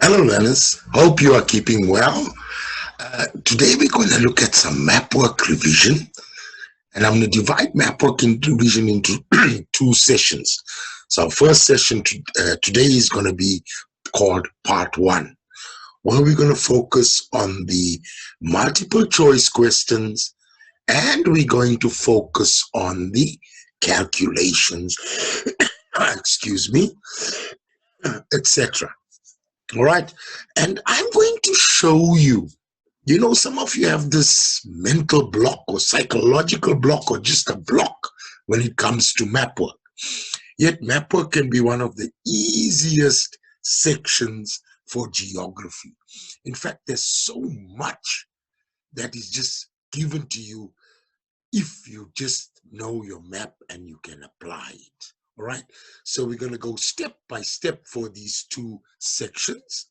Hello learners, hope you are keeping well. Today we're going to look at some Mapwork revision, and I'm going to divide Mapwork revision into two sessions. So our first session today is going to be called Part 1, where we're going to focus on the multiple choice questions, and we're going to focus on the calculations, excuse me, etc. All right, and I'm going to show you. Some of you have this mental block or psychological block or just a block when it comes to Mapwork. Yet Mapwork can be one of the easiest sections for geography. In fact, there's so much that is just given to you if you just know your map and you can apply it. All right, so we're going to go step by step for these two sections.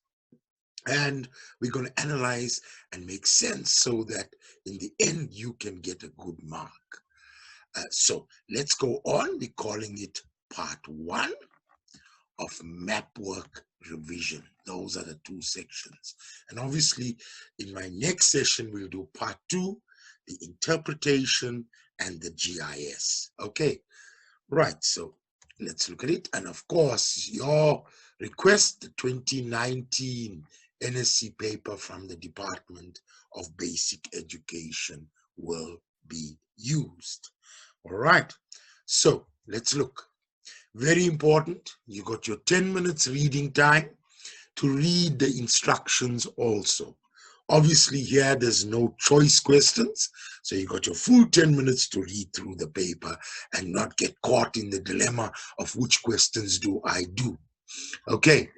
And we're going to analyze and make sense so that in the end you can get a good mark. So let's go on. We're calling it Part 1 of Mapwork revision. Those are the two sections. And obviously in my next session we'll do Part 2, the interpretation and the GIS. Okay, right. So let's look at it. And of course, your request, the 2019 NSC paper from the Department of Basic Education will be used. All right, so let's look. Very important, you got your 10 minutes reading time to read the instructions also. Obviously here there's no choice questions, so you got your full 10 minutes to read through the paper and not get caught in the dilemma of which questions do I do. Okay,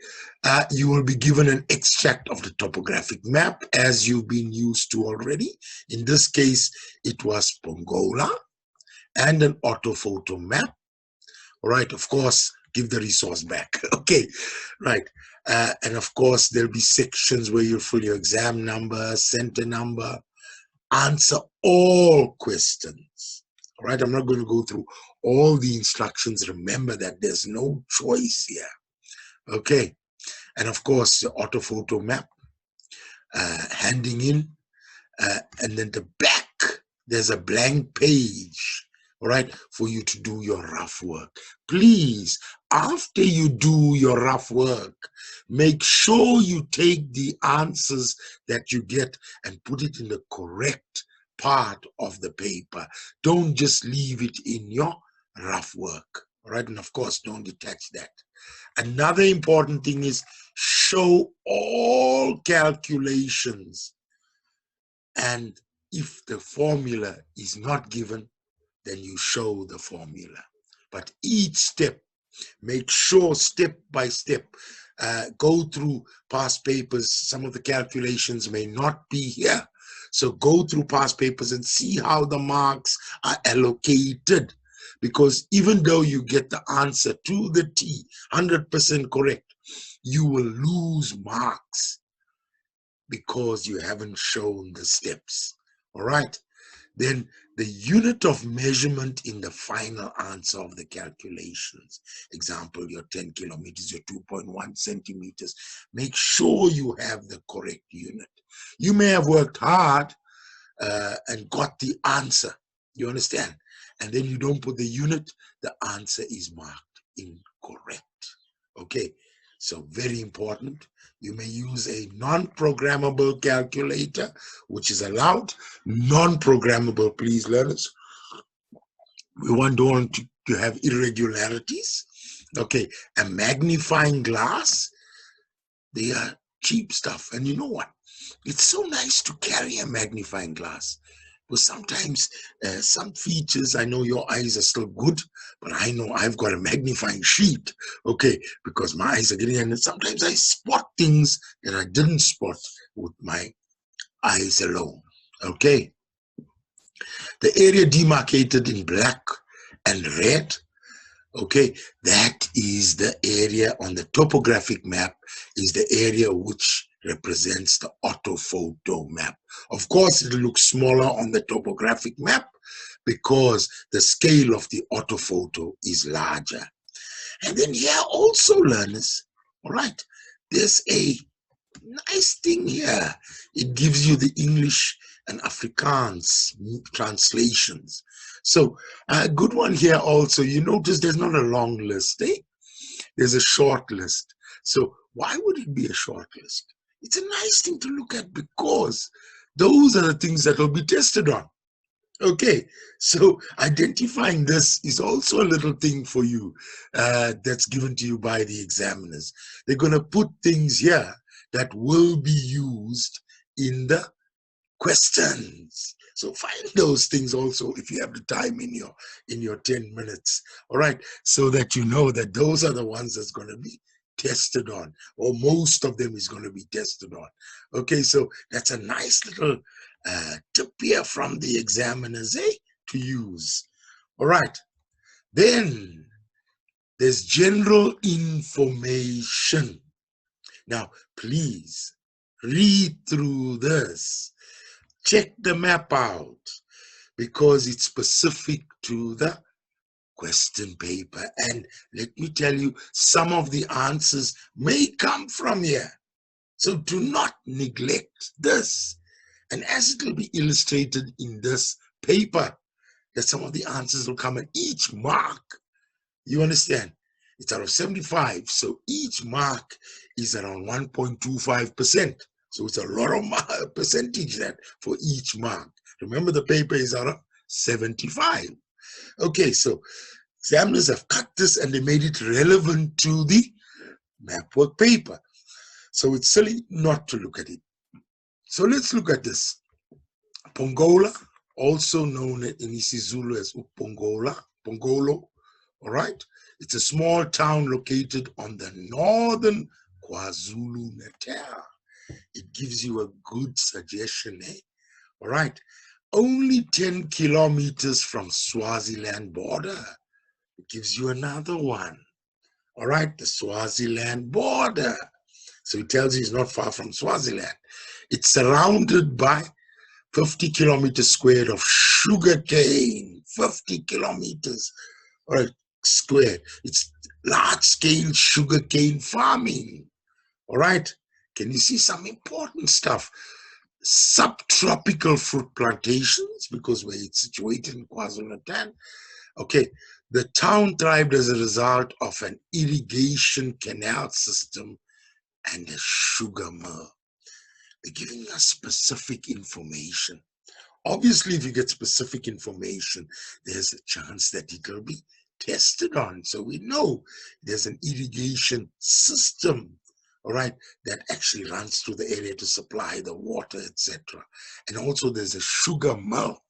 you will be given an extract of the topographic map as you've been used to already. In this case, it was Pongola and an orthophoto map. All right, of course, give the resource back. Okay, right. And of course, there'll be sections where you'll fill your exam number, center number, answer all questions. All right, I'm not going to go through all the instructions. Remember that there's no choice here. Okay, and of course the orthophoto map, handing in, and then the back there's a blank page, all right, for you to do your rough work. Please, after you do your rough work, make sure you take the answers that you get and put it in the correct part of the paper. Don't just leave it in your rough work, all right? And of course, don't detach that. Another important thing is show all calculations. And if the formula is not given, then you show the formula. But each step, make sure step by step, go through past papers. Some of the calculations may not be here. So go through past papers and see how the marks are allocated. Because even though you get the answer to the T, 100% correct, you will lose marks because you haven't shown the steps. All right. Then the unit of measurement in the final answer of the calculations. Example, your 10 kilometers, your 2.1 centimeters. Make sure you have the correct unit. You may have worked hard and got the answer. You understand? And then you don't put the unit, the answer is marked incorrect. Okay, so very important. You may use a non-programmable calculator, which is allowed. Non-programmable, please, learners. We don't want to have irregularities. Okay, a magnifying glass, they are cheap stuff. And you know what? It's so nice to carry a magnifying glass. But sometimes some features, I know your eyes are still good, but I know I've got a magnifying sheet, okay, because my eyes are getting, and sometimes I spot things that I didn't spot with my eyes alone, okay. The area demarcated in black and red, okay, that is the area on the topographic map, is the area which represents the orthophoto map. Of course, it'll look smaller on the topographic map because the scale of the orthophoto is larger. And then here also, learners, all right, there's a Nice thing here. It gives you the English and Afrikaans translations. So a good one here also. You notice there's not a long list, eh? There's a short list. So why would it be a short list? It's a nice thing to look at because those are the things that will be tested on. Okay, so identifying this is also a little thing for you that's given to you by the examiners. They're going to put things here that will be used in the questions. So find those things also if you have the time in your 10 minutes. All right, so that you know that those are the ones that's going to be tested on, or most of them is going to be tested on. Okay, so that's a nice little tip here from the examiners, to use. All right, then there's general information. Now, please read through this. Check the map out because it's specific to the question paper. And let me tell you, some of the answers may come from here. So do not neglect this. And as it will be illustrated in this paper, that some of the answers will come at each mark. You understand? It's out of 75. So each mark is around 1.25%. So it's a lot of percentage that for each mark. Remember, the paper is out of 75. Okay, so examiners have cut this and they made it relevant to the Mapwork paper. So it's silly not to look at it. So let's look at this. Pongola, also known in isiZulu as Pongolo, all right? It's a small town located on the northern KwaZulu-Natal. It gives you a good suggestion, eh? All right. Only 10 kilometers from Swaziland border. It gives you another one. All right, the Swaziland border. So it tells you it's not far from Swaziland. It's surrounded by 50 kilometers squared of sugarcane. 50 kilometers, all right, square. It's large-scale sugarcane farming. All right. Can you see some important stuff? Subtropical fruit plantations, because where it's situated in KwaZulu-Natal. Okay. The town thrived as a result of an irrigation canal system and a sugar mill. They're giving us specific information. Obviously, if you get specific information, there's a chance that it will be tested on. So we know there's an irrigation system, all right, that actually runs through the area to supply the water, etc. And also there's a sugar mill,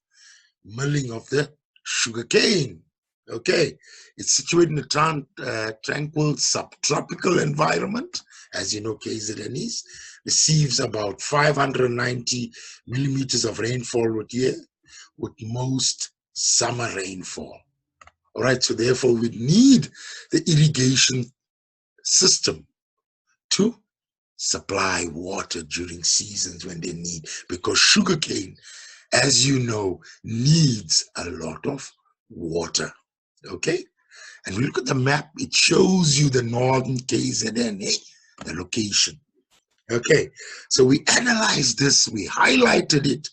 milling of the sugar cane. Okay, it's situated in a tranquil subtropical environment. As you know, KZN receives about 590 millimeters of rainfall a year, with most summer rainfall. All right, so therefore we need the irrigation system to supply water during seasons when they need, because sugarcane, as you know, needs a lot of water. Okay, and we look at the map, it shows you the northern KZN, the location. Okay, so we analyzed this, we highlighted it,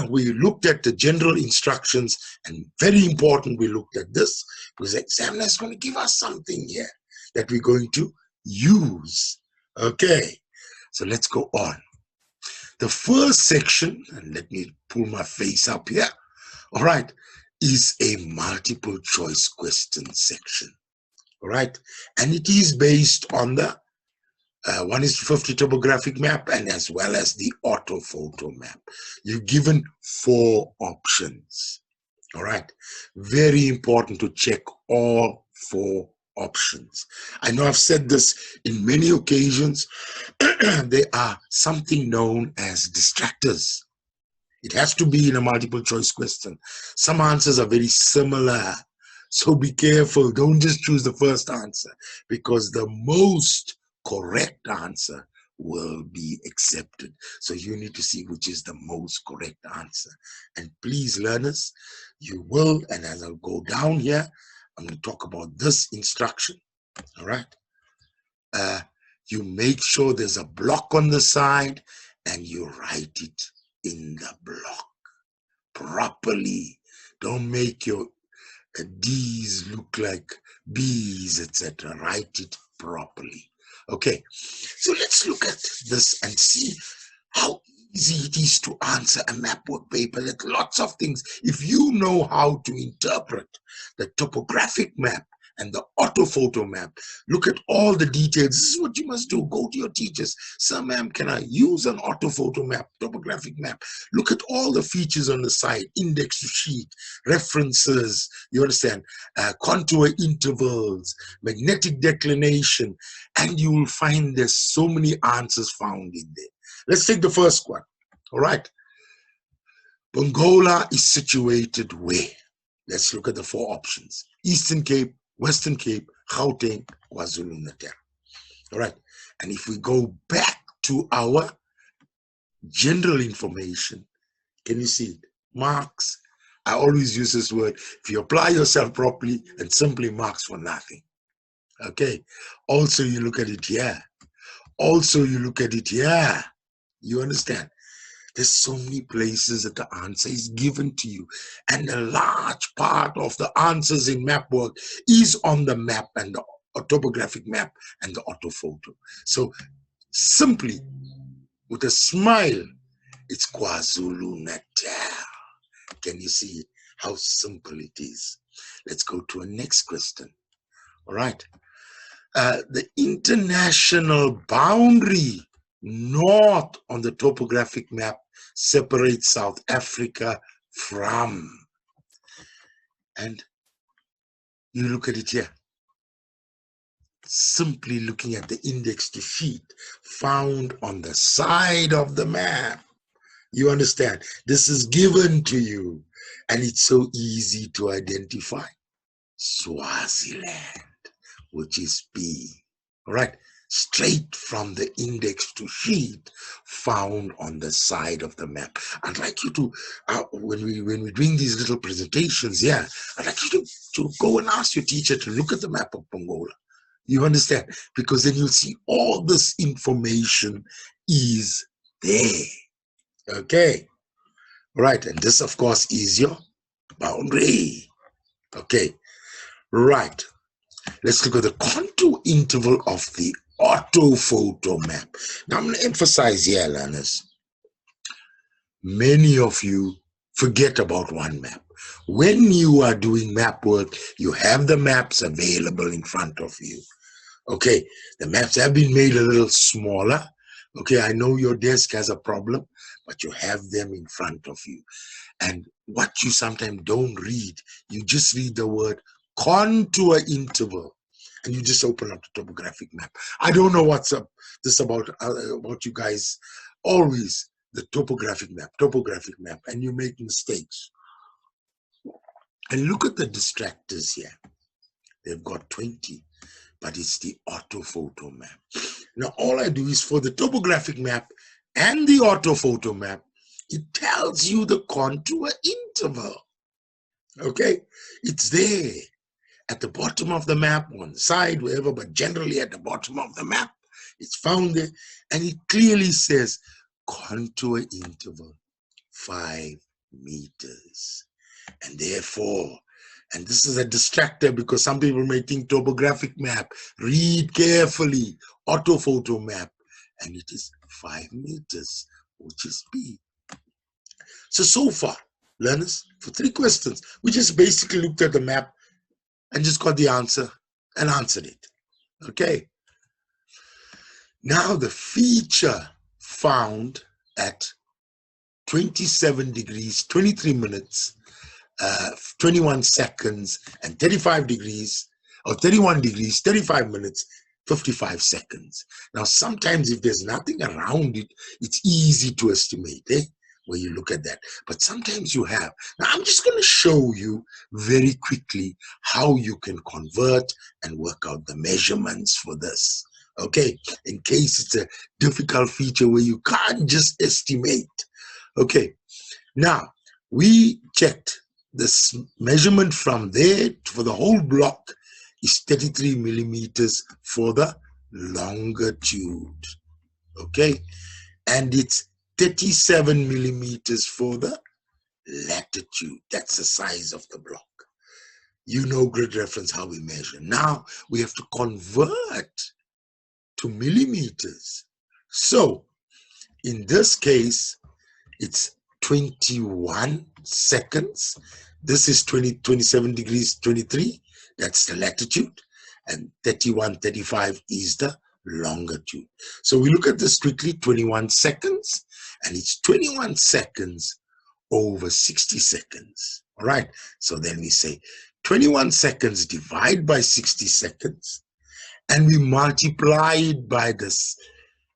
we looked at the general instructions, and very important, we looked at this, because the examiner is going to give us something here that we're going to use. Okay, so let's go on. The first section, and let me pull my face up here, all right, is a multiple choice question section, all right, and it is based on the 1:50 topographic map and as well as the orthophoto map. You're given 4 options, all right, very important to check all 4 options. I know I've said this in many occasions. There are something known as distractors. It has to be in a multiple choice question. Some answers are very similar, so be careful. Don't just choose the first answer, because the most correct answer will be accepted. So you need to see which is the most correct answer. And please, learners, you will, and as I'll go down here, I'm going to talk about this instruction. All right. You make sure there's a block on the side and you write it in the block properly. Don't make your D's look like B's, etc. Write it properly. Okay, so let's look at this and see how easy it is to answer a Mapwork paper. Like lots of things, if you know how to interpret the topographic map and the orthophoto map, look at all the details. This is what you must do. Go to your teachers. Sir, ma'am, can I use an orthophoto map, topographic map? Look at all the features on the side, index to sheet, references, you understand, contour intervals, magnetic declination, and you will find there's so many answers found in there. Let's take the first one. All right. Pongola is situated where? Let's look at the four options. Eastern Cape, Western Cape, Gauteng, KwaZulu-Natal. All right. And if we go back to our general information, can you see it? Marks. I always use this word. If you apply yourself properly and simply marks for nothing. Okay. Also, you look at it here. Also, you look at it here. You understand? There's so many places that the answer is given to you. And a large part of the answers in Mapwork is on the map and the topographic map and the orthophoto. So simply, with a smile, it's KwaZulu-Natal. Can you see how simple it is? Let's go to a next question. All right. The international boundary north on the topographic map separates South Africa from, and you look at it here, simply looking at the index to sheet found on the side of the map. You understand? This is given to you and it's so easy to identify. Swaziland, which is B. All right. Straight from the index to sheet found on the side of the map. I'd like you to, when we're doing these little presentations, yeah, I'd like you to go and ask your teacher to look at the map of Pongola. You understand? Because then you'll see all this information is there. Okay. All right. And this, of course, is your boundary. Okay. Right. Let's look at the contour interval of the orthophoto map. Now, I'm going to emphasize here, learners. Many of you forget about one map. When you are doing map work, you have the maps available in front of you. Okay, the maps have been made a little smaller. Okay, I know your desk has a problem, but you have them in front of you. And what you sometimes don't read, you just read the word contour interval. And you just open up the topographic map. I don't know what's up this about you guys. Always the topographic map, and you make mistakes. And look at the distractors here. They've got 20, but it's the orthophoto map. Now, all I do is for the topographic map and the orthophoto map, it tells you the contour interval. Okay, it's there. At the bottom of the map, on the side, wherever, but generally at the bottom of the map, it's found there, and it clearly says contour interval 5 meters. And therefore, and this is a distractor because some people may think topographic map, read carefully, orthophoto map, and it is 5 meters, which is B. So far, learners, for 3 questions, we just basically looked at the map and just got the answer and answered it. Okay. Now the feature found at 27 degrees, 23 minutes, 21 seconds, and 35 degrees, or 31 degrees, 35 minutes, 55 seconds. Now, sometimes if there's nothing around it, it's easy to estimate, when you look at that. But sometimes you have. Now, I'm just going to show you very quickly how you can convert and work out the measurements for this. Okay, in case it's a difficult feature where you can't just estimate. Okay, now we checked this measurement from there for the whole block is 33 millimeters for the longitude. Okay, and it's 37 millimeters for the latitude. That's the size of the block. You know grid reference, how we measure. Now we have to convert to millimeters. So in this case, it's 21 seconds. This is 27 degrees 23. That's the latitude. And 31, 35 is the longitude. So we look at this quickly, 21 seconds. And it's 21 seconds over 60 seconds. All right. So then we say 21 seconds divide by 60 seconds. And we multiply it by this,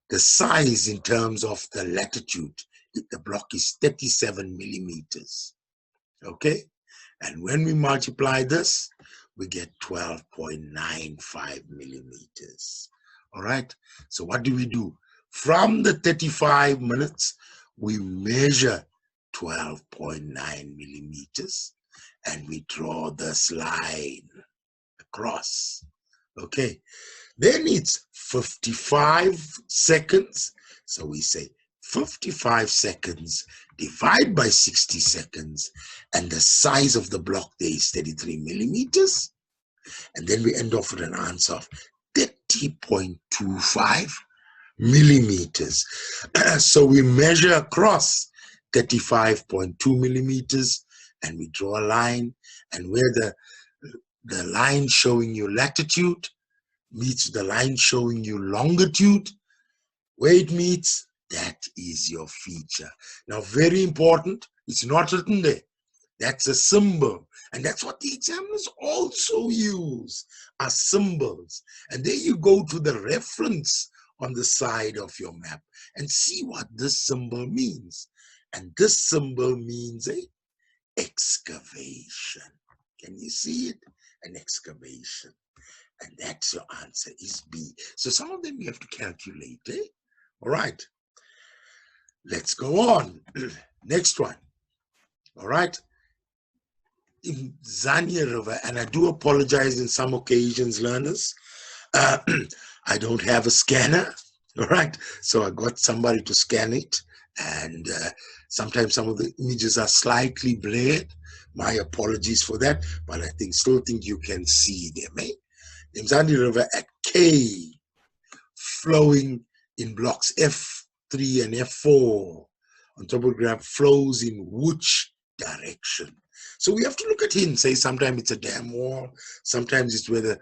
the size in terms of the latitude. The block is 37 millimeters. Okay. And when we multiply this, we get 12.95 millimeters. All right. So what do we do? From the 35 minutes, we measure 12.9 millimeters and we draw this line across. Okay. Then it's 55 seconds. So we say 55 seconds divide by 60 seconds, and the size of the block there is 33 millimeters. And then we end off with an answer of 30.25 millimeters. So we measure across 35.2 millimeters and we draw a line, and where the line showing you latitude meets the line showing you longitude, where it meets, that is your feature. Now, very important, it's not written there. That's a symbol. And that's what the examiners also use, as symbols. And there you go to the reference on the side of your map and see what this symbol means. And this symbol means a excavation. Can you see it? An excavation. And that's your answer, is B. So some of them you have to calculate, eh? All right. Let's go on. Next one. All right. In Zanya River, and I do apologize in some occasions, learners, I don't have a scanner. All right. So I got somebody to scan it. And sometimes some of the images are slightly blurred. My apologies for that. But I still think you can see them, eh? The Mzandi River at K, flowing in blocks F3 and F4 on topograph, flows in which direction? So we have to look at it and say sometimes it's a dam wall, sometimes it's where the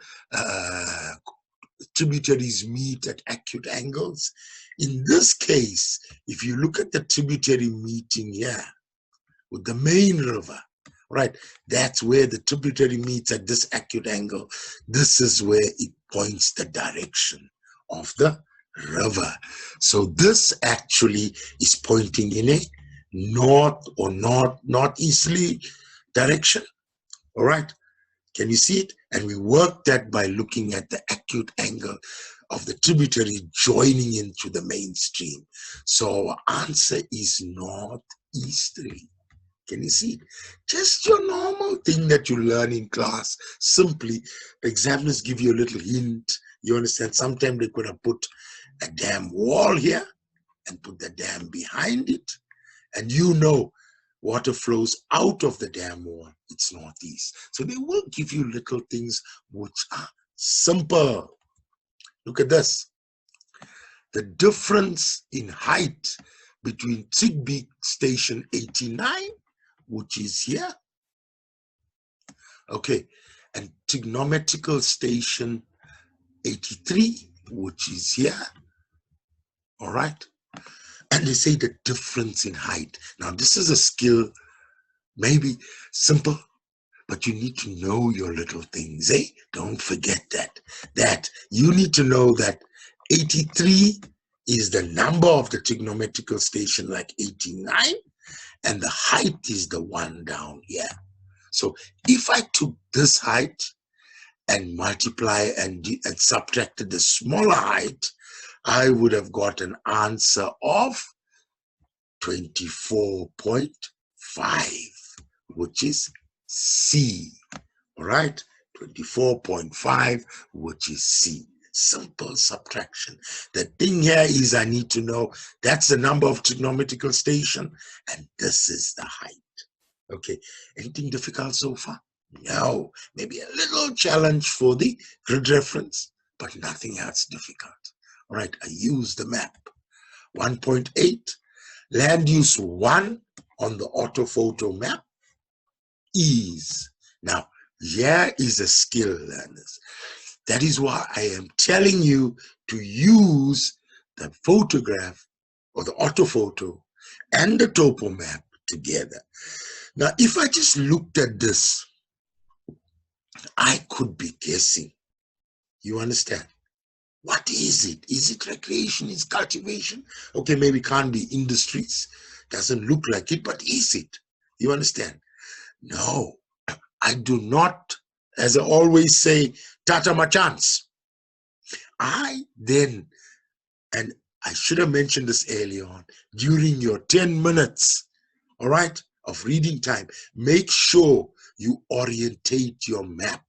tributaries meet at acute angles. In this case, if you look at the tributary meeting here with the main river, right, that's where the tributary meets at this acute angle. This is where it points the direction of the river. So this actually is pointing in a north or northeasterly direction. All right. Can you see it? And we work that by looking at the acute angle of the tributary joining into the mainstream. So our answer is northeasterly. Can you see it? Just your normal thing that you learn in class. Simply, examiners give you a little hint. You understand? Sometimes they could have put a dam wall here and put the dam behind it. And you know, water flows out of the dam wall. It's northeast. So they will give you little things which are simple. Look at this. The difference in height between Tigby Station 89, which is here, okay, and Trigonometrical Station 83, which is here, all right? And they say the difference in height. Now, this is a skill, maybe simple, but you need to know your little things, eh? Don't forget that. That you need to know that 83 is the number of the trigonometrical station, like 89, and the height is the one down here. So if I took this height and multiply and subtracted the smaller height, I would have got an answer of 24.5, which is C. All right, 24.5, which is C. Simple subtraction. The thing here is I need to know that's the number of trigonometrical station and this is the height. Okay, anything difficult so far? No, maybe a little challenge for the grid reference, but nothing else difficult. All right, I use the map. 1.8, land use 1 on the orthophoto map is. Now, here is a skill, learners. That is why I am telling you to use the photograph or the orthophoto and the topo map together. Now, if I just looked at this, I could be guessing. You understand? What is it? Is it recreation? Is cultivation? Okay, maybe can't be industries. Doesn't look like it, but is it? You understand? No, I do not, as I always say, tata my chance. I then, and I should have mentioned this earlier on, during your 10 minutes, all right, of reading time, make sure you orientate your map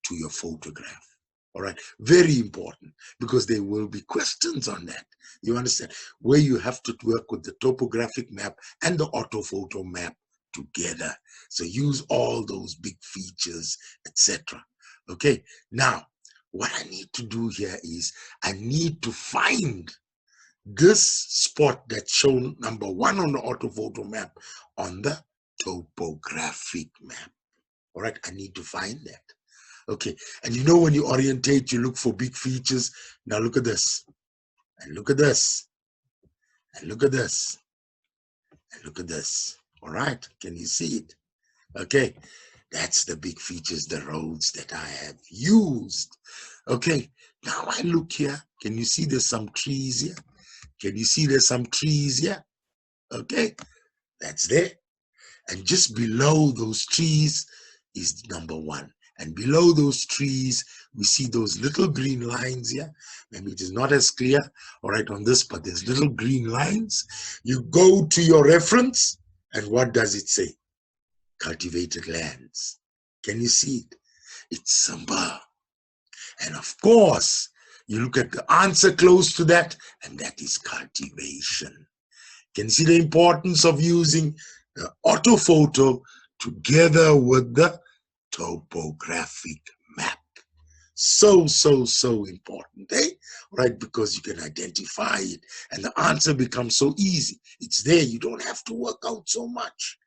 to your photograph. All right, very important, because there will be questions on that. You understand? Where you have to work with the topographic map and the orthophoto map together. So use all those big features, etc. Okay, now what I need to do here is I need to find this spot that's shown number 1 on the orthophoto map on the topographic map. All right, I need to find that. Okay, and you know when you orientate, you look for big features. Now look at this, and look at this, and look at this, and look at this. All right, can you see it? Okay, that's the big features, the roads that I have used. Okay, now I look here. Can you see there's some trees here? Can you see there's some trees here? Okay, that's there. And just below those trees is number 1. And below those trees, we see those little green lines here. Maybe it is not as clear, all right, on this, but there's little green lines. You go to your reference, and what does it say? Cultivated lands. Can you see it? It's simple. And of course, you look at the answer close to that, and that is cultivation. Can you see the importance of using the orthophoto together with the topographic map? So important, eh? Right, because you can identify it and the answer becomes so easy. It's there, you don't have to work out so much.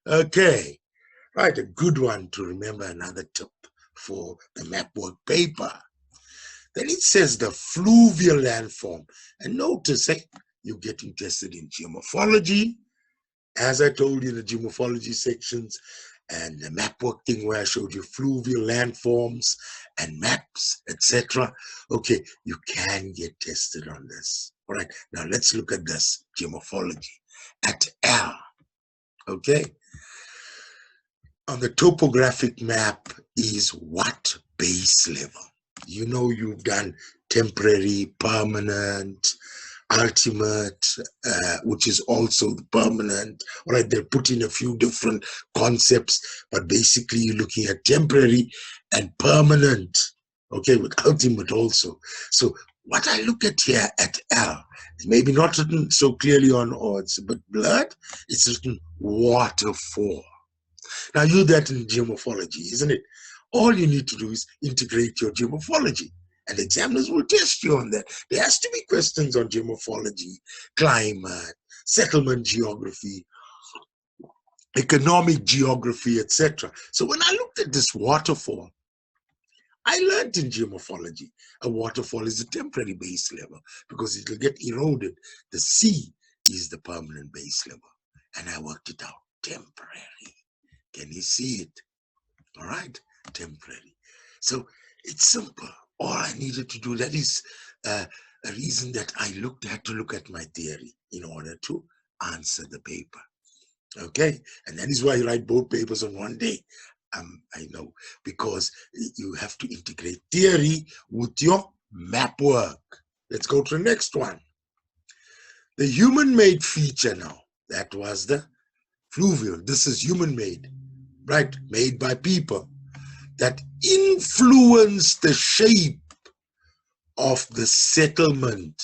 Okay, right, a good one to remember, another tip for the Mapwork paper. Then it says the fluvial landform. And notice, you're getting tested in geomorphology, as I told you in the geomorphology sections, and the Mapwork thing where I showed you fluvial landforms and maps, etc. Okay, you can get tested on this. All right, now let's look at this, geomorphology at L. Okay, on the topographic map is what base level? You know, you've done temporary, permanent, ultimate, which is also the permanent. All right, they're putting a few different concepts, but basically you're looking at temporary and permanent, okay, with ultimate also. So what I look at here at L, is maybe not written so clearly on, or it's a bit blurred, it's written waterfall. Now you do that in geomorphology, isn't it? All you need to do is integrate your geomorphology, and examiners will test you on that. There has to be questions on geomorphology, climate, settlement geography, economic geography, etc. So when I looked at this waterfall, I learned in geomorphology, a waterfall is a temporary base level because it will get eroded. The sea is the permanent base level. And I worked it out, temporary. Can you see it? All right, temporary. So it's simple. All I needed to do, that is a reason that I had to look at my theory in order to answer the paper. Okay, and that is why you write both papers on one day. I know, because you have to integrate theory with your map work. Let's go to the next one. The human-made feature now. That was the fluvial. This is human-made, right? Made by people that influence the shape of the settlement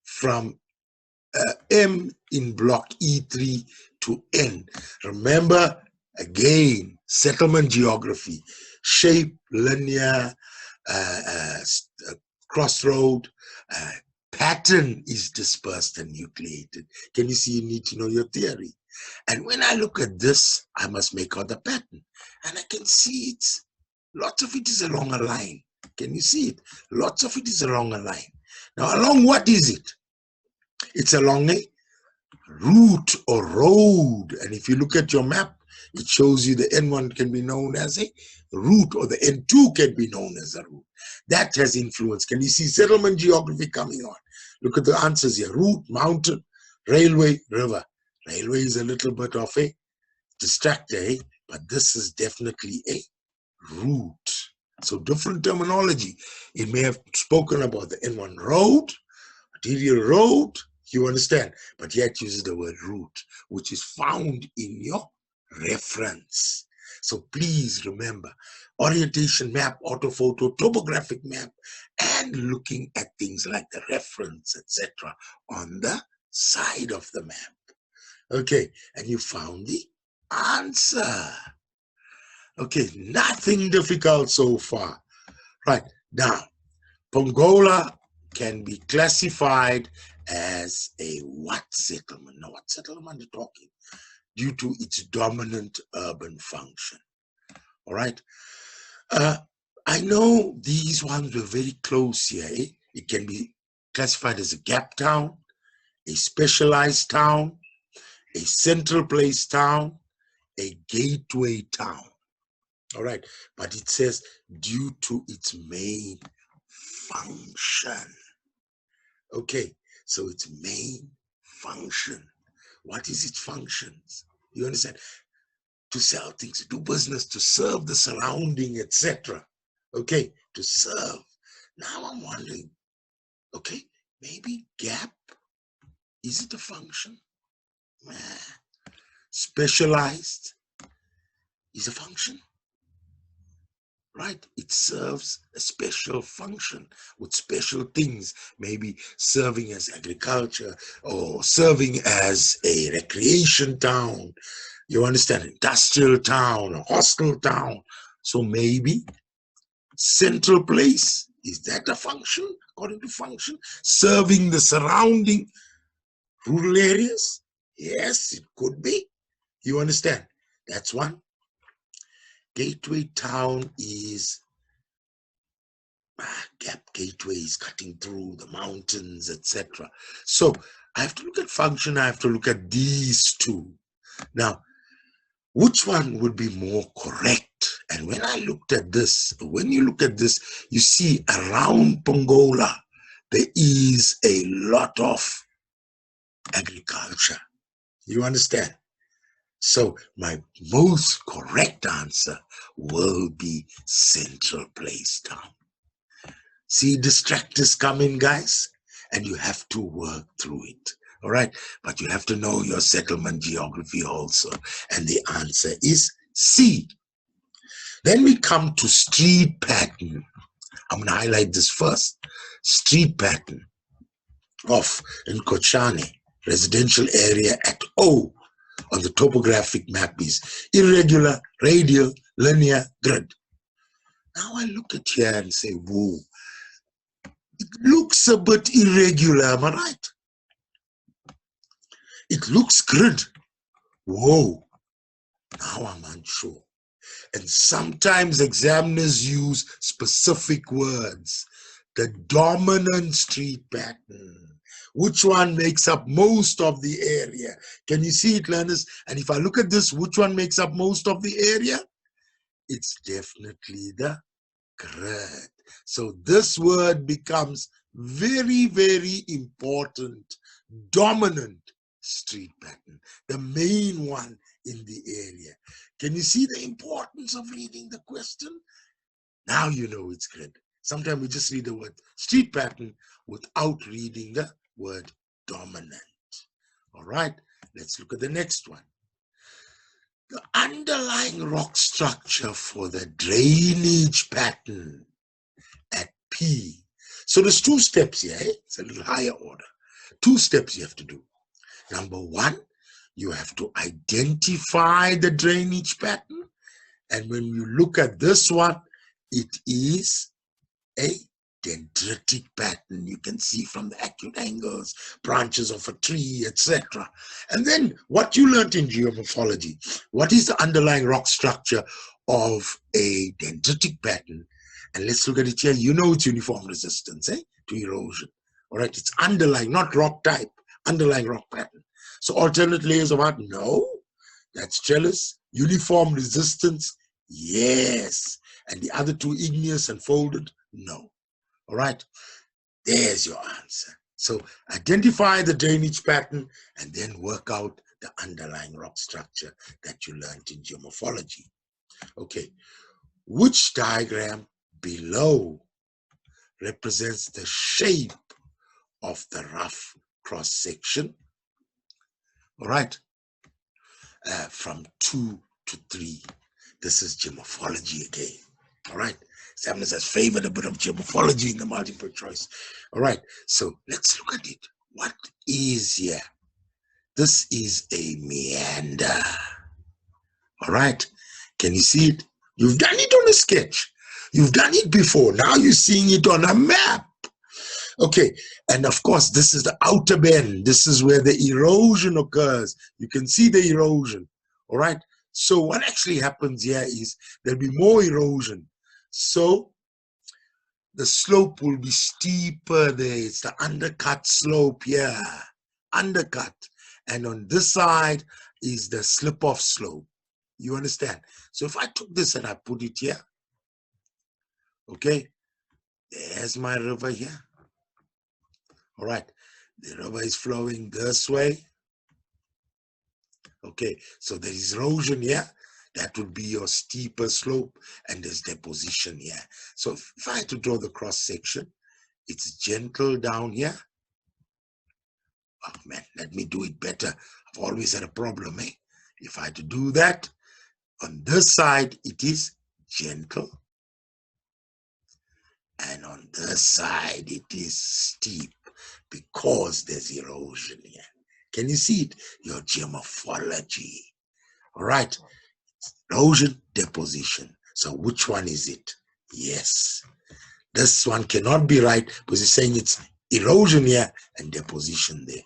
from M in block E3 to N. Remember, again, settlement geography, shape, linear, crossroad, pattern is dispersed and nucleated. Can you see you need to know your theory? And when I look at this, I must make out the pattern. And I can see it's, lots of it is along a line. Can you see it? Lots of it is along a line. Now, along what is it? It's along a route or road. And if you look at your map, it shows you the N1 can be known as a route, or the N2 can be known as a route. That has influence. Can you see settlement geography coming on? Look at the answers here. Route, mountain, railway, river. Railway is a little bit of a distractor, but this is definitely a route. So different terminology. It may have spoken about the N1 road, arterial road, you understand, but yet uses the word route, which is found in your reference. So please remember, orientation map, orthophoto, topographic map, and looking at things like the reference, etc., on the side of the map. Okay, and you found the answer. Okay, nothing difficult so far. Right, now, Pongola can be classified as a what settlement? Now, what settlement are you talking? Due to its dominant urban function. All right. I know these ones were very close here. It can be classified as a gap town, a specialized town, a central place town, a gateway town. All right. But it says due to its main function. Okay. So its main function. What is its functions? You understand? To sell things, to do business, to serve the surrounding, etc. Okay, to serve. Now I'm wondering, okay, maybe gap, is it a function? Specialized is a function, right? It serves a special function with special things, maybe serving as agriculture or serving as a recreation town. You understand? Industrial town, a hostel town. So maybe central place, is that a function? According to function, serving the surrounding rural areas? Yes, it could be. You understand? That's one. Gateway town is gap gateways cutting through the mountains, etc. So I have to look at function. I have to look at these two. Now, which one would be more correct? And when I looked at this, when you look at this, you see around Pongola, there is a lot of agriculture. You understand? So my most correct answer will be Central Place Town. See, distractors come in, guys, and you have to work through it. All right, but you have to know your settlement geography also. And the answer is C. Then we come to street pattern. I'm going to highlight this first. Street pattern of Nkochane, residential area at O on the topographic map is irregular, radial, linear, grid. Now I look at here and say, whoa, it looks a bit irregular, am I right? It looks grid. Whoa, now I'm unsure. And sometimes examiners use specific words. The dominant street pattern. Which one makes up most of the area? Can you see it, learners? And if I look at this, which one makes up most of the area? It's definitely the grid. So this word becomes very, very important. Dominant street pattern, the main one in the area. Can you see the importance of reading the question? Now you know it's grid. Sometimes we just read the word street pattern without reading the word dominant. All right, let's look at the next one. The underlying rock structure for the drainage pattern at P. So there's 2 steps here. It's a little higher order. 2 steps you have to do. Number 1, you have to identify the drainage pattern. And when you look at this one, it is a dendritic pattern. You can see from the acute angles, branches of a tree, etc. And then what you learned in geomorphology, what is the underlying rock structure of a dendritic pattern? And let's look at it here. You know it's uniform resistance to erosion. All right, it's underlying, not rock type, underlying rock pattern. So alternate layers of what? No, that's jealous. Uniform resistance, yes. And the other 2, igneous and folded, no. All right, there's your answer. So identify the drainage pattern and then work out the underlying rock structure that you learned in geomorphology. Okay, which diagram below represents the shape of the rough cross section? All right, from 2 to 3. This is geomorphology again. All right, examiners has favored a bit of geomorphology in the multiple choice. All right, so let's look at it. What is here? This is a meander. All right, can you see it? You've done it on a sketch. You've done it before. Now you're seeing it on a map. Okay, and of course, this is the outer bend. This is where the erosion occurs. You can see the erosion. All right, so what actually happens here is there'll be more erosion. So the slope will be steeper there. It's the undercut slope here. Undercut. And on this side is the slip-off slope. You understand? So if I took this and I put it here, okay, there's my river here. All right, the river is flowing this way. Okay, so there is erosion here. That would be your steeper slope, and there's deposition here. So if I had to draw the cross section, it's gentle down here. Oh man, let me do it better. I've always had a problem, If I had to do that, on this side, it is gentle. And on this side, it is steep because there's erosion here. Can you see it? Your geomorphology. All right. Erosion, deposition. So which one is it? Yes. This one cannot be right because it's saying it's erosion here and deposition there.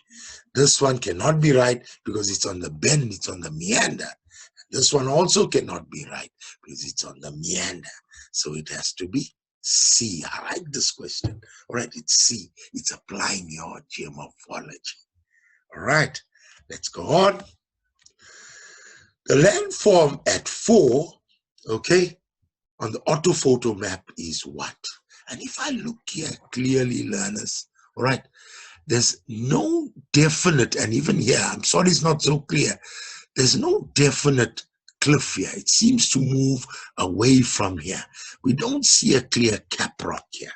This one cannot be right because it's on the bend, it's on the meander. This one also cannot be right because it's on the meander. So it has to be C. I like this question. All right, it's C. It's applying your geomorphology. All right, let's go on. The landform at 4, okay, on the orthophoto map is what? And if I look here clearly, learners, all right, there's no definite, and even here, I'm sorry it's not so clear, there's no definite cliff here. It seems to move away from here. We don't see a clear cap rock here.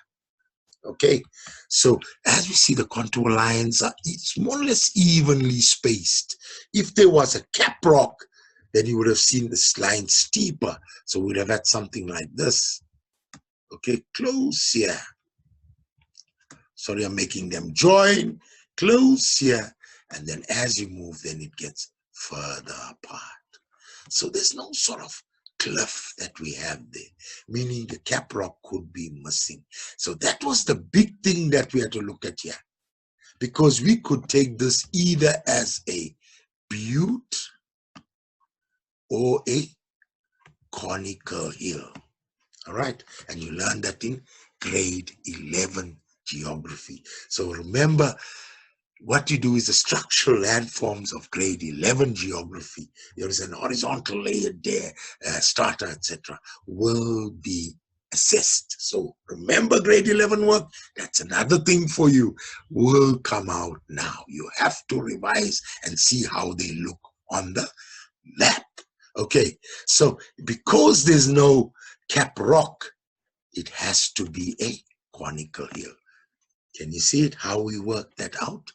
Okay, so as we see, the contour lines are it's more or less evenly spaced. If there was a cap rock, then you would have seen this line steeper. So we'd have had something like this. Okay, close here. Sorry, I'm making them join. Close here. And then as you move, then it gets further apart. So there's no sort of cliff that we have there, meaning the cap rock could be missing. So that was the big thing that we had to look at here, because we could take this either as a butte or a conical hill. All right, and you learn that in grade 11 geography. So remember, what you do is the structural landforms of grade 11 geography. There is an horizontal layer there, strata, etc., will be assessed. So remember grade 11 work, that's another thing for you, will come out now. You have to revise and see how they look on the map. Okay, so because there's no cap rock, it has to be a conical hill. Can you see it, how we work that out?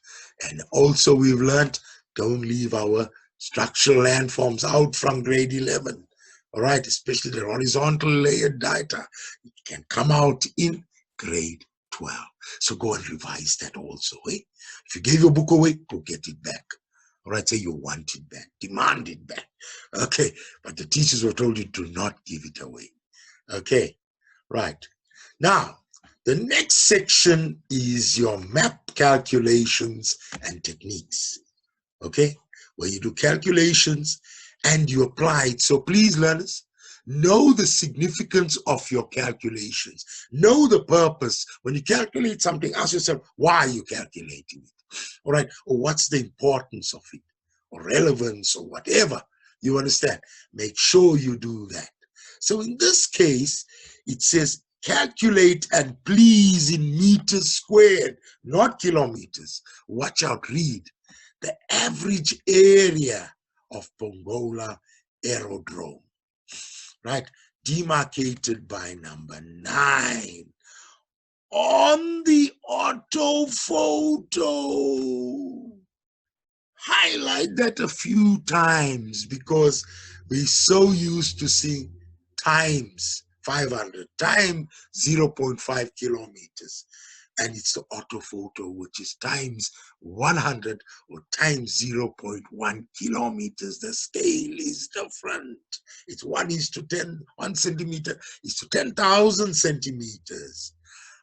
And also we've learned, don't leave our structural landforms out from grade 11. All right, especially the horizontal layered data. It can come out in grade well. So go and revise that also. Eh? If you gave your book away, go get it back. All right, say you want it back, demand it back. Okay, but the teachers were told you do not give it away. Okay, right. Now, the next section is your map calculations and techniques. Okay, where you do calculations and you apply it. So please, learners, know the significance of your calculations. Know the purpose. When you calculate something, ask yourself, why are you calculating it? All right, or what's the importance of it, or relevance, or whatever. You understand? Make sure you do that. So in this case, it says calculate and please in meters squared, not kilometers. Watch out, read. The average area of Pongola Aerodrome, right? Demarcated by number 9 on the orthophoto. Highlight that a few times because we're so used to seeing times 500, times 0.5 kilometers. And it's the orthophoto, which is times 100 or times 0.1 kilometers. The scale is different. It's 1:10, 1 centimeter is to 10,000 centimeters.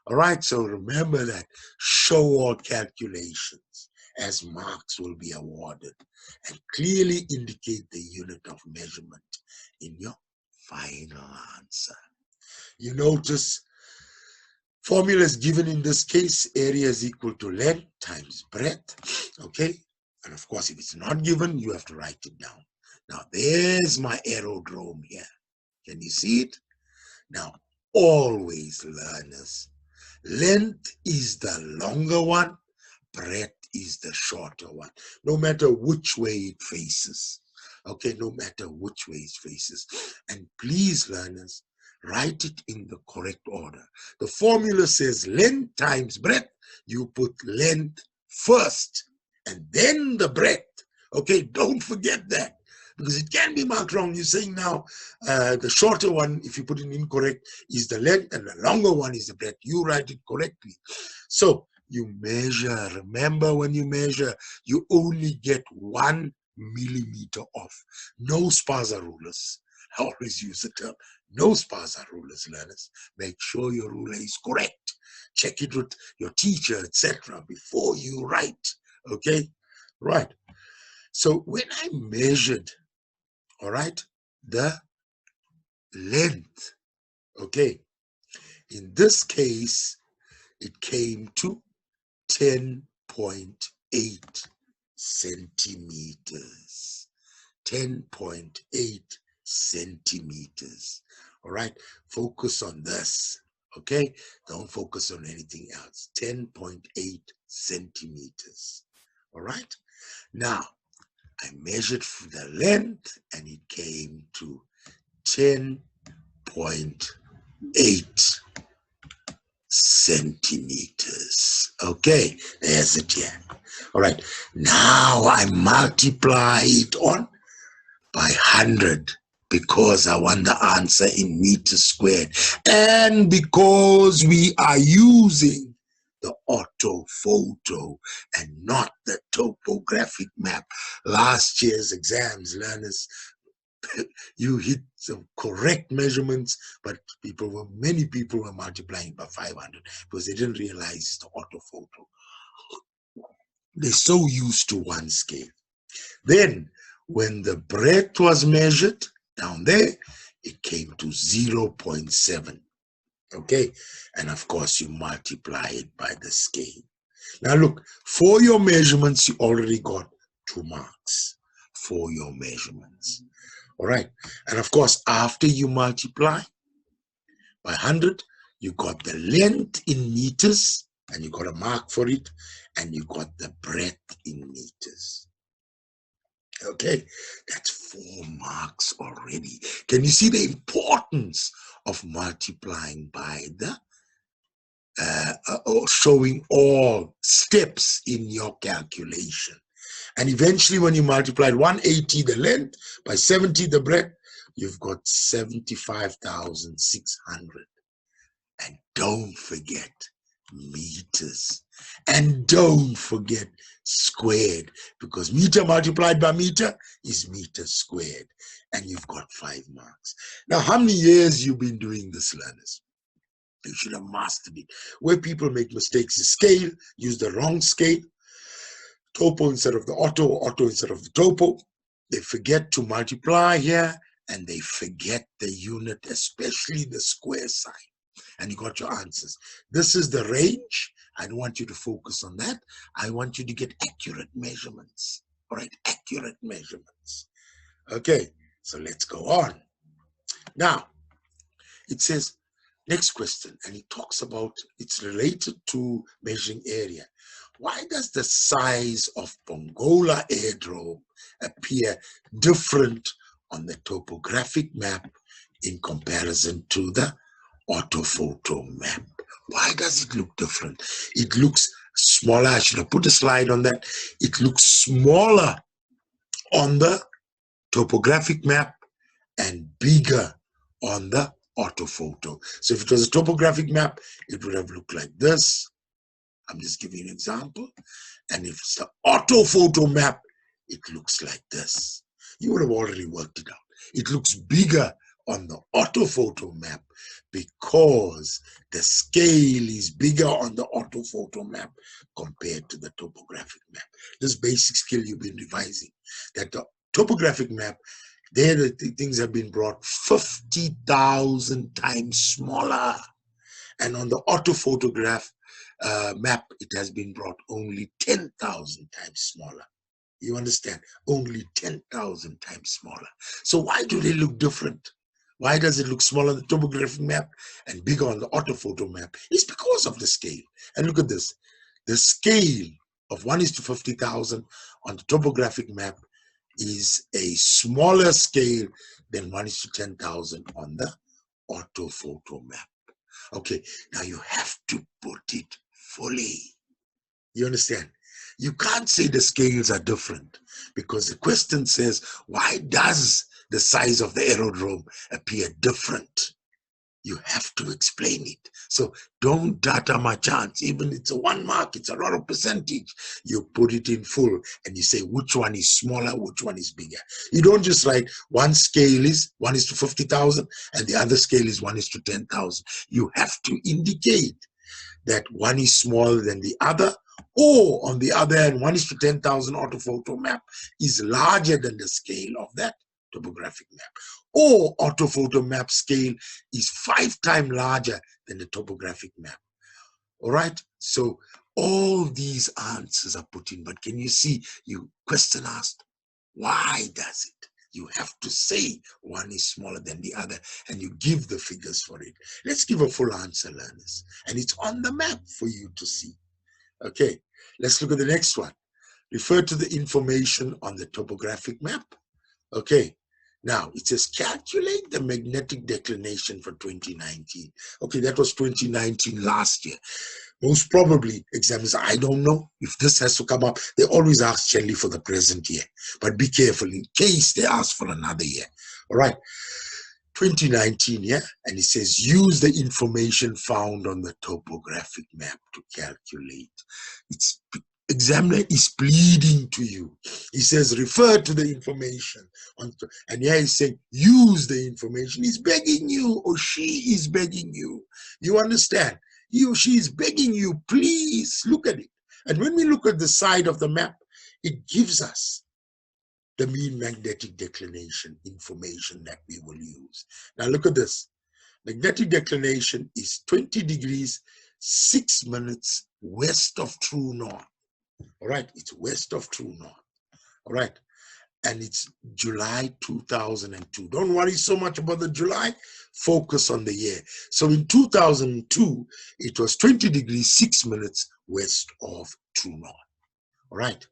All right, so remember that. Show all calculations as marks will be awarded and clearly indicate the unit of measurement in your final answer. You notice formula is given in this case, area is equal to length times breadth, okay? And of course, if it's not given, you have to write it down. Now, there's my aerodrome here. Can you see it? Now, always, learners, length is the longer one, breadth is the shorter one, no matter which way it faces. Okay, no matter which way it faces. And please, learners, write it in the correct order. The formula says length times breadth. You put length first and then the breadth. Okay, don't forget that because it can be marked wrong. You're saying now the shorter one, if you put it incorrect, is the length and the longer one is the breadth. You write it correctly. So you measure. Remember, when you measure, you only get 1 millimeter off. No spaza rulers. I always use the term no spaza rulers, learners. Make sure your ruler is correct. Check it with your teacher, etc. before you write. Okay? Right. So when I measured, all right, the length, okay, in this case, it came to 10.8 centimeters. 10.8 centimeters. All right, focus on this. Okay, don't focus on anything else. 10.8 centimeters. All right, now I measured for the length and it came to 10.8 centimeters. Okay, there's it here. All right, now I multiply it on by 100 because I want the answer in meters squared and because we are using the orthophoto and not the topographic map. Last year's exams, learners, you hit some correct measurements, but many people were multiplying by 500 because they didn't realize it's the orthophoto. They're so used to one scale. Then, when the breadth was measured down there, it came to 0.7. Okay, and of course you multiply it by the scale. Now look, for your measurements, you already got 2 marks for your measurements. All right, and of course, after you multiply by 100, you got the length in meters, and you got a mark for it, and you got the breadth in meters. Okay, that's 4 marks already. Can you see the importance of multiplying by the showing all steps in your calculation? And eventually, when you multiplied 180 the length by 70 the breadth, you've got 75,600. And don't forget, meters. And don't forget squared, because meter multiplied by meter is meter squared. And you've got 5 marks. Now, how many years you've been doing this, learners? You should have mastered it. Where people make mistakes is scale, use the wrong scale, topo instead of the auto, or auto instead of the topo. They forget to multiply here, and they forget the unit, especially the square sign. And you got your answers. This is the range. I don't want you to focus on that. I want you to get accurate measurements. All right, accurate measurements. Okay, so let's go on. Now, it says, next question, and it talks about, it's related to measuring area. Why does the size of Pongola Airdrome appear different on the topographic map in comparison to the orthophoto map? Why does it look different? It looks smaller. I should have put a slide on that. It looks smaller on the topographic map and bigger on the orthophoto. So if it was a topographic map, it would have looked like this. I'm just giving you an example. And if it's the orthophoto map, it looks like this. You would have already worked it out. It looks bigger on the orthophoto map because the scale is bigger on the orthophoto map compared to the topographic map. This basic skill you've been revising, that the topographic map, there the things have been brought 50,000 times smaller. And on the orthophotograph map, it has been brought only 10,000 times smaller. You understand? Only 10,000 times smaller. So why do they look different? Why does it look smaller on the topographic map and bigger on the orthophoto map? It's because of the scale. And look at this. The scale of 1:50,000 on the topographic map is a smaller scale than 1:10,000 on the orthophoto map. Okay, now you have to put it fully. You understand? You can't say the scales are different because the question says, why does the size of the aerodrome appear different? You have to explain it. So don't data my chance. Even it's a 1 mark, it's a lot of percentage. You put it in full and you say which one is smaller, which one is bigger. You don't just write one scale is 1:50,000 and the other scale is 1:10,000. You have to indicate that one is smaller than the other, or on the other hand, 1:10,000 orthophoto map is larger than the scale of that topographic map, or orthophoto map scale is 5 times larger than the topographic map. All right, so all these answers are put in, but can you see, you question asked, why does it? You have to say one is smaller than the other, and you give the figures for it. Let's give a full answer, learners, and it's on the map for you to see. Okay, let's look at the next one. Refer to the information on the topographic map. Okay, now it says calculate the magnetic declination for 2019. Okay, that was 2019 last year. Most probably examiners, I don't know if this has to come up. They always ask Shelley for the present year, but be careful in case they ask for another year. All right, 2019, yeah, and it says use the information found on the topographic map to calculate. It's examiner is pleading to you. He says refer to the information on, and here he's saying use the information. He's begging you, or she is begging you. You understand? He or she is begging you, please look at it. And when we look at the side of the map, it gives us the mean magnetic declination information that we will use. Now look at this. Magnetic declination is 20 degrees, 6 minutes west of true north. All right, it's west of true north. All right, and it's July 2002. Don't worry so much about the July, focus on the year. So in 2002, it was 20 degrees, 6 minutes west of true north. All right.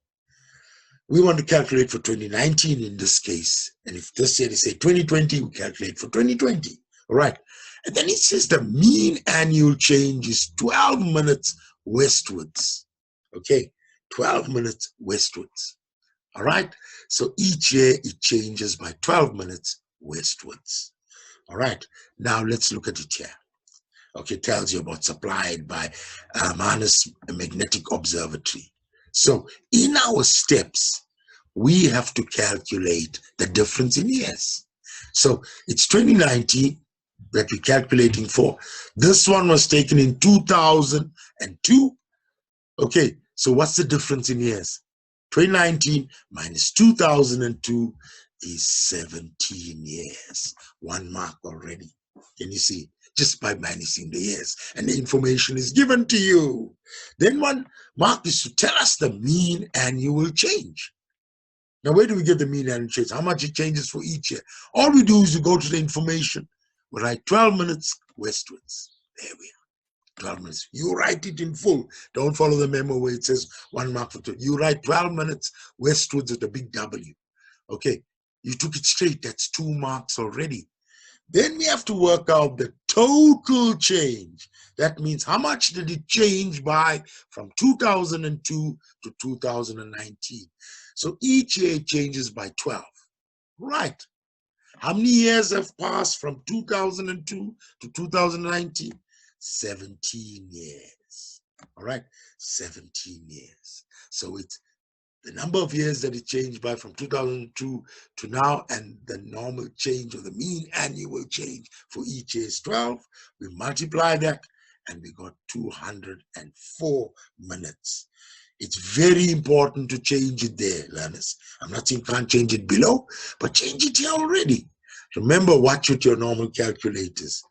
We want to calculate for 2019 in this case. And if this year they say 2020, we calculate for 2020. All right. And then it says the mean annual change is 12 minutes westwards. Okay. 12 minutes westwards. All right. So each year it changes by 12 minutes westwards. All right. Now let's look at it here. Okay, tells you about supplied by minus magnetic observatory. So in our steps, we have to calculate the difference in years. So it's 2019 that we're calculating for. This one was taken in 2002. Okay, so what's the difference in years? 2019 minus 2002 is 17 years. 1 mark already. Can you see? Just by minusing the years. And the information is given to you. Then 1 mark is to tell us the mean annual change. Now, where do we get the mean annual change? How much it changes for each year? All we do is we go to the information. We write 12 minutes westwards. There we are. 12 minutes. You write it in full. Don't follow the memo where it says 1 mark for 2. You write 12 minutes westwards with a big W. Okay. You took it straight. That's 2 marks already. Then we have to work out the total change. That means how much did it change by from 2002 to 2019. So each year it changes by 12. Right. How many years have passed from 2002 to 2019? 17 years. All right, 17 years. So it's the number of years that it changed by from 2002 to now, and the normal change or the mean annual change for each year is 12. We multiply that and we got 204 minutes. It's very important to change it there, learners. I'm not saying you can't change it below, but change it here already. Remember, watch with your normal calculators.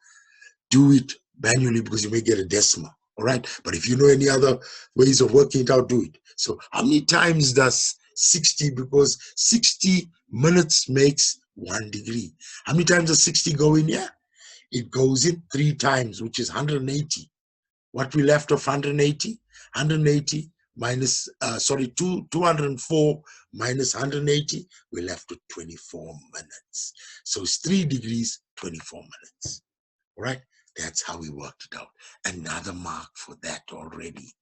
Do it manually because you may get a decimal, all right? But if you know any other ways of working it out, do it. So how many times does 60, because 60 minutes makes 1 degree. How many times does 60 go in here? It goes in 3 times, which is 180. What we left of 180? 180 minus, 204 minus 180, we're left with 24 minutes. So it's 3 degrees, 24 minutes. All right? That's how we worked it out. Another mark for that already.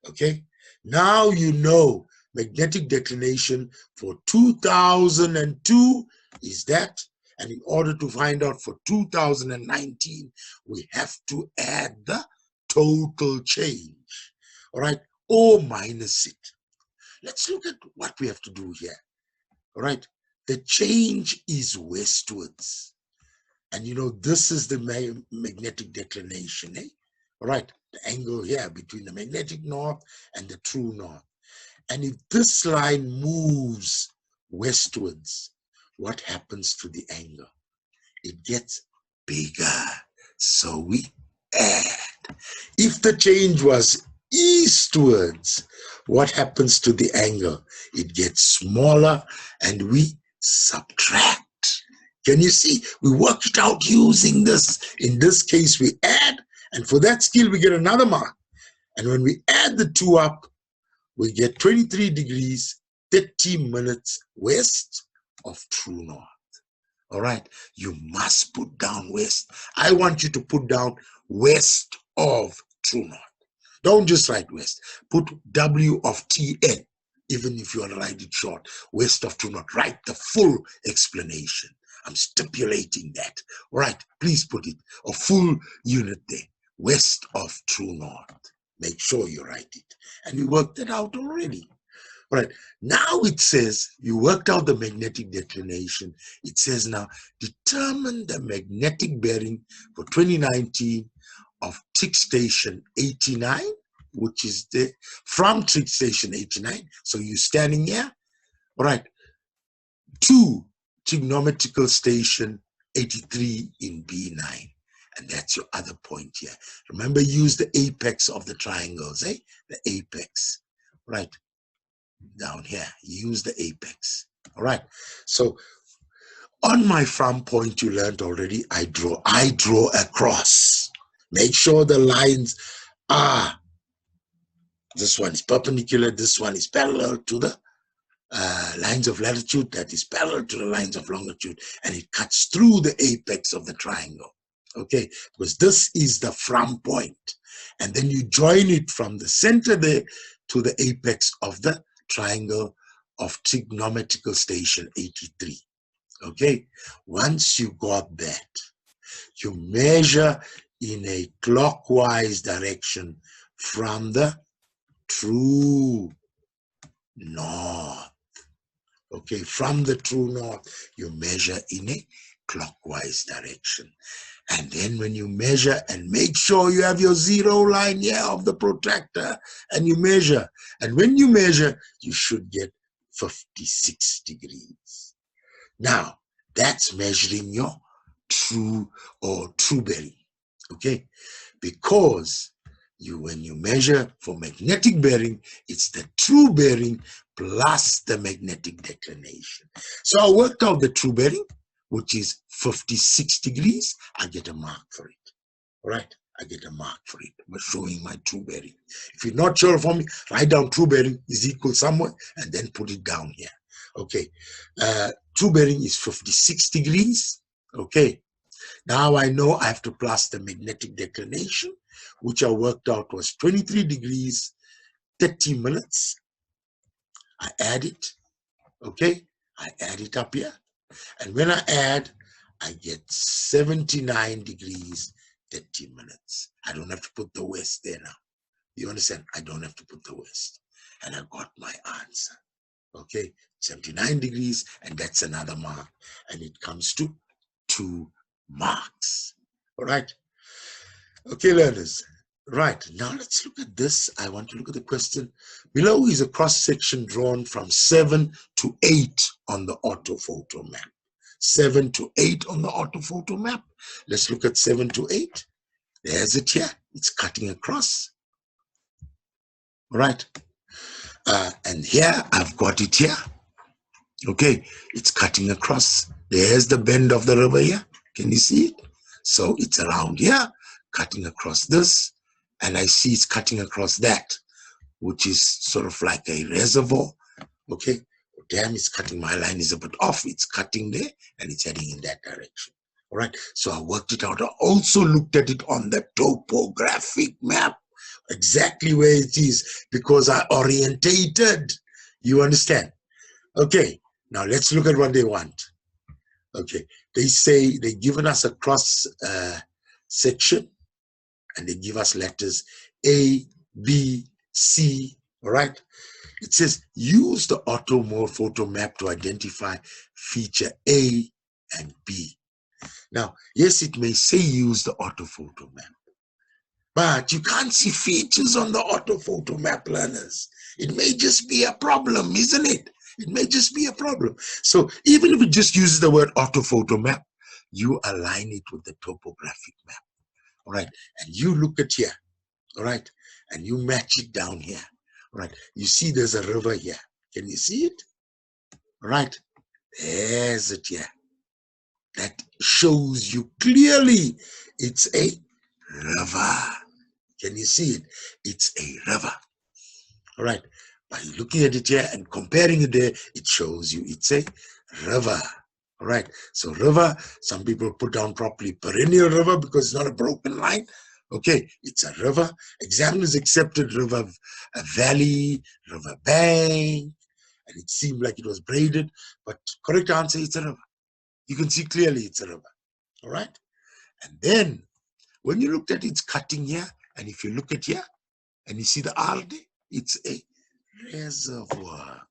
Okay? Now you know magnetic declination for 2002 is that. And in order to find out for 2019, we have to add the total change. All right? Or minus it. Let's look at what we have to do here. All right? The change is westwards. And you know, this is the magnetic declination, eh? All right, the angle here between the magnetic north and the true north. And if this line moves westwards, what happens to the angle? It gets bigger. So we add. If the change was eastwards, what happens to the angle? It gets smaller and we subtract. Can you see? We work it out using this. In this case, we add, and for that skill, we get another mark. And when we add the 2 up, we get 23 degrees, 30 minutes west of true north. All right? You must put down west. I want you to put down west of true north. Don't just write west. Put W of TN, even if you want to write it short. West of true north. Write the full explanation. I'm stipulating that. All right, please put it, a full unit there, west of true north. Make sure you write it. And we worked it out already. All right, now it says, you worked out the magnetic declination. It says now, determine the magnetic bearing for 2019 of Trig Station 89, which is the, from Trig Station 89. So you're standing here, all right, to trigonometrical station 83 in B9. And that's your other point here. Remember, use the apex of the triangles, eh? The apex, right? Down here, use the apex, all right? So on my from point, you learned already, I draw a cross. Make sure the lines are, this one is perpendicular, this one is parallel to the lines of latitude, that is parallel to the lines of longitude, and it cuts through the apex of the triangle. Okay, because this is the from point, and then you join it from the center there to the apex of the triangle of trigonometrical station 83. Okay, once you got that, you measure in a clockwise direction from the true north. Okay, from the true north, you measure in a clockwise direction. And then when you measure, and make sure you have your zero line here of the protractor, and you measure. And when you measure, you should get 56 degrees. Now, that's measuring your true bearing. Okay, because when you measure for magnetic bearing, it's the true bearing plus the magnetic declination. So I worked out the true bearing, which is 56 degrees. I get a mark for it. All right, I get a mark for it. I'm showing my true bearing. If you're not sure for me, write down true bearing is equal somewhere and then put it down here. Okay, true bearing is 56 degrees. Okay, now I know I have to plus the magnetic declination, which I worked out was 23 degrees, 30 minutes. I add it, okay? I add it up here. And when I add, I get 79 degrees, 30 minutes. I don't have to put the west there now. You understand? I don't have to put the west. And I got my answer, okay? 79 degrees, and that's another mark. And it comes to 2 marks, all right? Okay, learners. Right, now let's look at this. I want to look at the question. Below is a cross-section drawn from 7 to 8 on the orthophoto map. 7 to 8 on the orthophoto map. Let's look at 7 to 8. There's it here. It's cutting across. All right. And here, I've got it here. Okay, it's cutting across. There's the bend of the river here. Can you see it? So it's around here, cutting across this. And I see it's cutting across that, which is sort of like a reservoir. Okay, damn, it's cutting. My line is a bit off. It's cutting there and it's heading in that direction. All right, so I worked it out. I also looked at it on the topographic map, exactly where it is, because I orientated. You understand? Okay, now let's look at what they want. Okay, they say they've given us a cross section, and they give us letters A, B, C, all right? It says, use the orthophoto map to identify feature A and B. Now, yes, it may say use the orthophoto map, but you can't see features on the orthophoto map, learners. It may just be a problem, isn't it? It may just be a problem. So even if it just uses the word orthophoto map, you align it with the topographic map. All right, and you look at here, all right, and you match it down here, all right. You see there's a river here. Can you see it? All right, there's it here. That shows you clearly it's a river. Can you see it? It's a river. All right, by looking at it here and comparing it there, it shows you it's a river. All right, so river, some people put down properly perennial river because it's not a broken line. Okay, it's a river. Examiners accepted river, a valley, river bank, and it seemed like it was braided, but correct answer, it's a river. You can see clearly it's a river. All right, and then when you looked at its cutting here, and if you look at here, and you see the RD, it's a reservoir.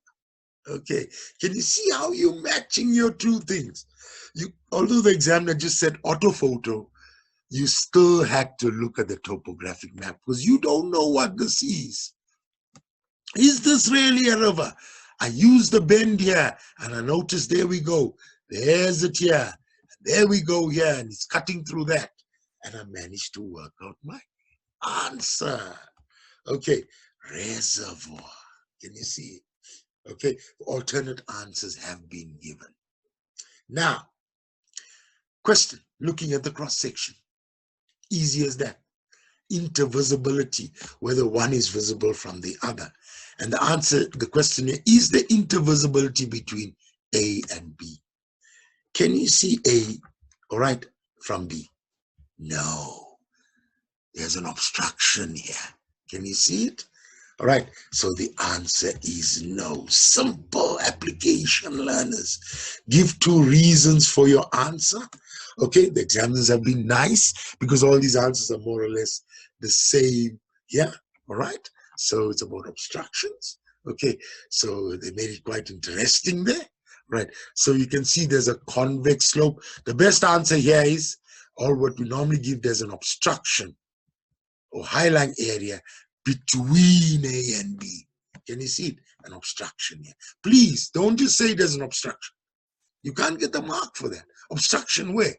Okay, can you see how you're matching your two things? Although the examiner just said orthophoto, you still had to look at the topographic map because you don't know what this is. Is this really a river? I use the bend here and I notice there we go. There's it here. There we go here, and it's cutting through that. And I managed to work out my answer. Okay, reservoir. Can you see it? Okay, alternate answers have been given. Now, question, looking at the cross section. Easy as that. Intervisibility, whether one is visible from the other. And the answer, the question is the intervisibility between A and B. Can you see A, all right, from B? No. There's an obstruction here. Can you see it? All right, so the answer is no. Simple application, learners. Give two reasons for your answer. Okay, the examiners have been nice because all these answers are more or less the same. Yeah, all right. So it's about obstructions. Okay, so they made it quite interesting there. Right. So you can see there's a convex slope. The best answer here is, or what we normally give, there's an obstruction or high-lying area between A and B. Can you see it? An obstruction here. Please don't just say there's an obstruction. You can't get the mark for that. Obstruction where?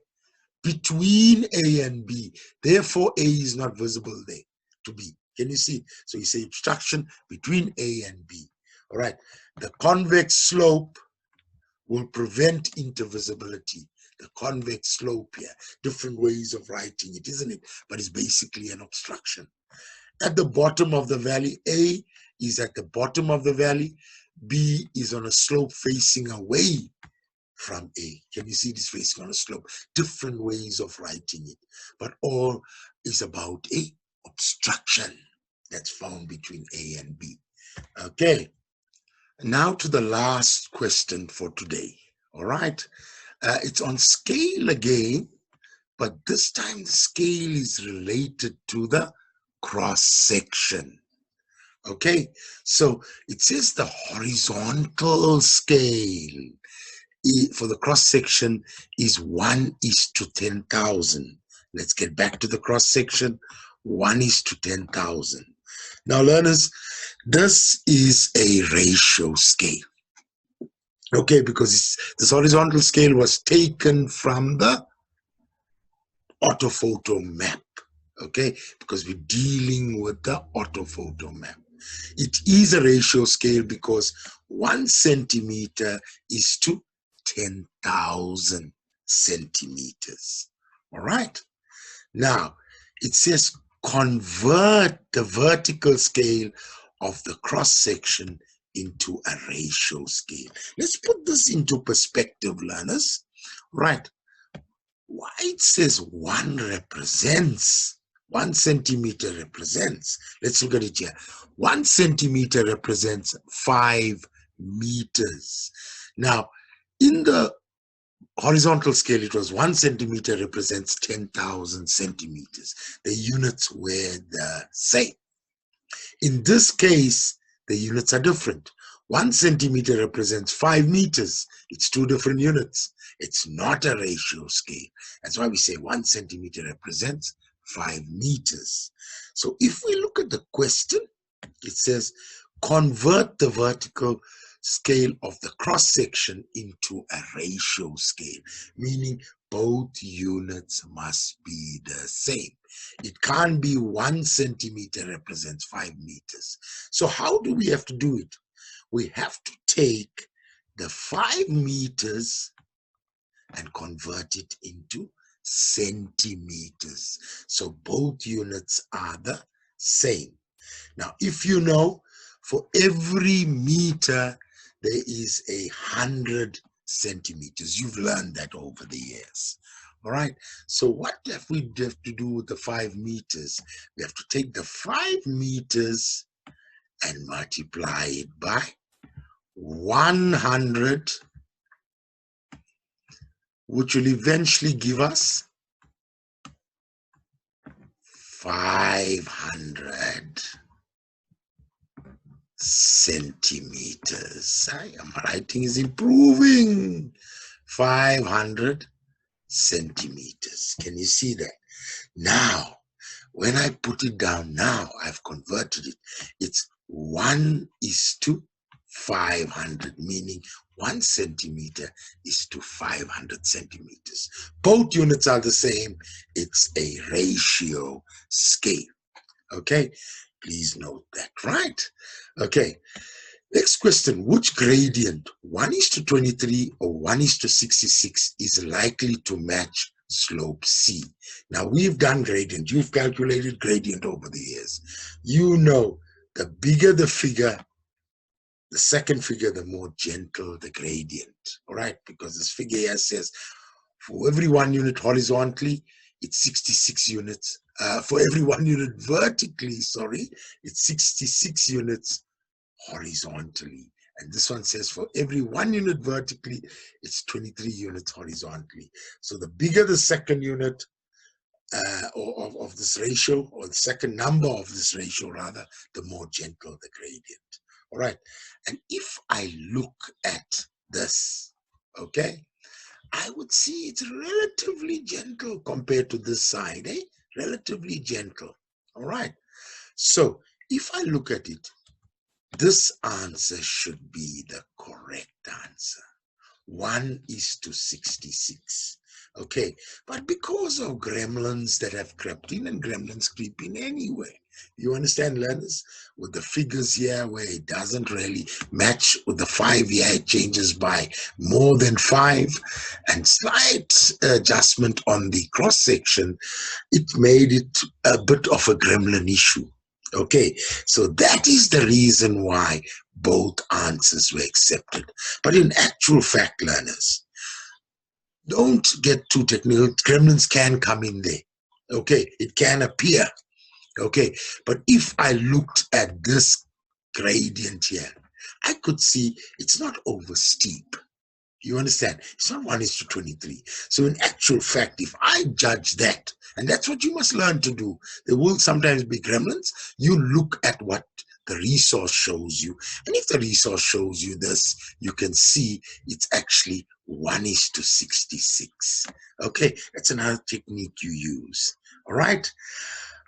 Between A and B. Therefore, A is not visible there to B. Can you see? So you say obstruction between A and B. All right. The convex slope will prevent intervisibility. The convex slope here. Different ways of writing it, isn't it? But it's basically an obstruction. At the bottom of the valley, A is at the bottom of the valley. B is on a slope facing away from A. Can you see this facing on a slope? Different ways of writing it, but all is about a obstruction that's found between A and B. Okay, now to the last question for today. All right, it's on scale again, but this time the scale is related to the cross section. Okay, so it says the horizontal scale for the cross section is 1:10,000. Let's get back to the cross section. 1:10,000. Now, learners, this is a ratio scale. Okay, because this horizontal scale was taken from the orthophoto map. Okay, because we're dealing with the orthophoto map. It is a ratio scale because 1 centimeter is to 10,000 centimeters. All right. Now, it says convert the vertical scale of the cross section into a ratio scale. Let's put this into perspective, learners. Right. Why it says 1 represents, 1 centimeter represents, let's look at it here. 1 centimeter represents 5 meters. Now, in the horizontal scale, it was 1 centimeter represents 10,000 centimeters. The units were the same. In this case, the units are different. 1 centimeter represents 5 meters. It's 2 different units. It's not a ratio scale. That's why we say 1 centimeter represents 5 meters. So if we look at the question, it says, convert the vertical scale of the cross section into a ratio scale, meaning both units must be the same. It can't be 1 centimeter represents 5 meters. So how do we have to do it? We have to take the 5 meters and convert it into centimeters. So both units are the same. Now, if you know, for every meter, there is 100 centimeters. You've learned that over the years. All right. So what have we have to do with the 5 meters? We have to take the 5 meters and multiply it by 100, which will eventually give us 500 centimeters. My writing is improving. 500 centimeters. Can you see that? Now, when I put it down now, I've converted it. It's 1:500, meaning 1 centimeter is to 500 centimeters. Both units are the same. It's a ratio scale. Okay, please note that, right? Okay, next question. Which gradient, 1:23 or 1:66, is likely to match slope C? Now, we've done gradient. You've calculated gradient over the years. You know, the bigger the figure, the second figure, the more gentle the gradient. All right, because this figure here says for every 1 unit horizontally, it's 66 units. For every 1 unit vertically, sorry, it's 66 units horizontally. And this one says for every 1 unit vertically, it's 23 units horizontally. So the bigger the second unit of this ratio, or the second number of this ratio rather, the more gentle the gradient. All right. And if I look at this, okay, I would see it's relatively gentle compared to this side, eh? Relatively gentle. All right. So if I look at it, this answer should be the correct answer. 1:66. Okay, but because of gremlins that have crept in, and gremlins creep in anyway, you understand, learners, with the figures here where it doesn't really match with the 5 here, it changes by more than 5, and slight adjustment on the cross section, it made it a bit of a gremlin issue. Okay, so that is the reason why both answers were accepted. But in actual fact, learners, don't get too technical. Gremlins can come in there. Okay, it can appear. Okay, but if I looked at this gradient here, I could see it's not over steep. You understand? It's not 1:23. So in actual fact, if I judge that, and that's what you must learn to do, there will sometimes be gremlins. You look at what the resource shows you. And if the resource shows you this, you can see it's actually 1:66. Okay, that's another technique you use. All right.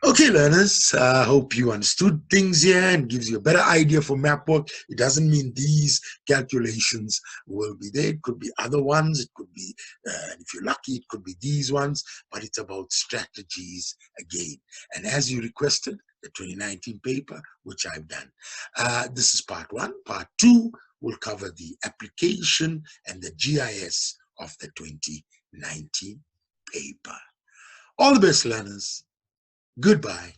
Okay, learners, I hope you understood things here and gives you a better idea for Mapwork. It doesn't mean these calculations will be there. It could be other ones. It could be, if you're lucky, it could be these ones, but it's about strategies again. And as you requested, the 2019 paper, which I've done. This is part 1. Part 2 will cover the application and the GIS of the 2019 paper. All the best, learners. Goodbye.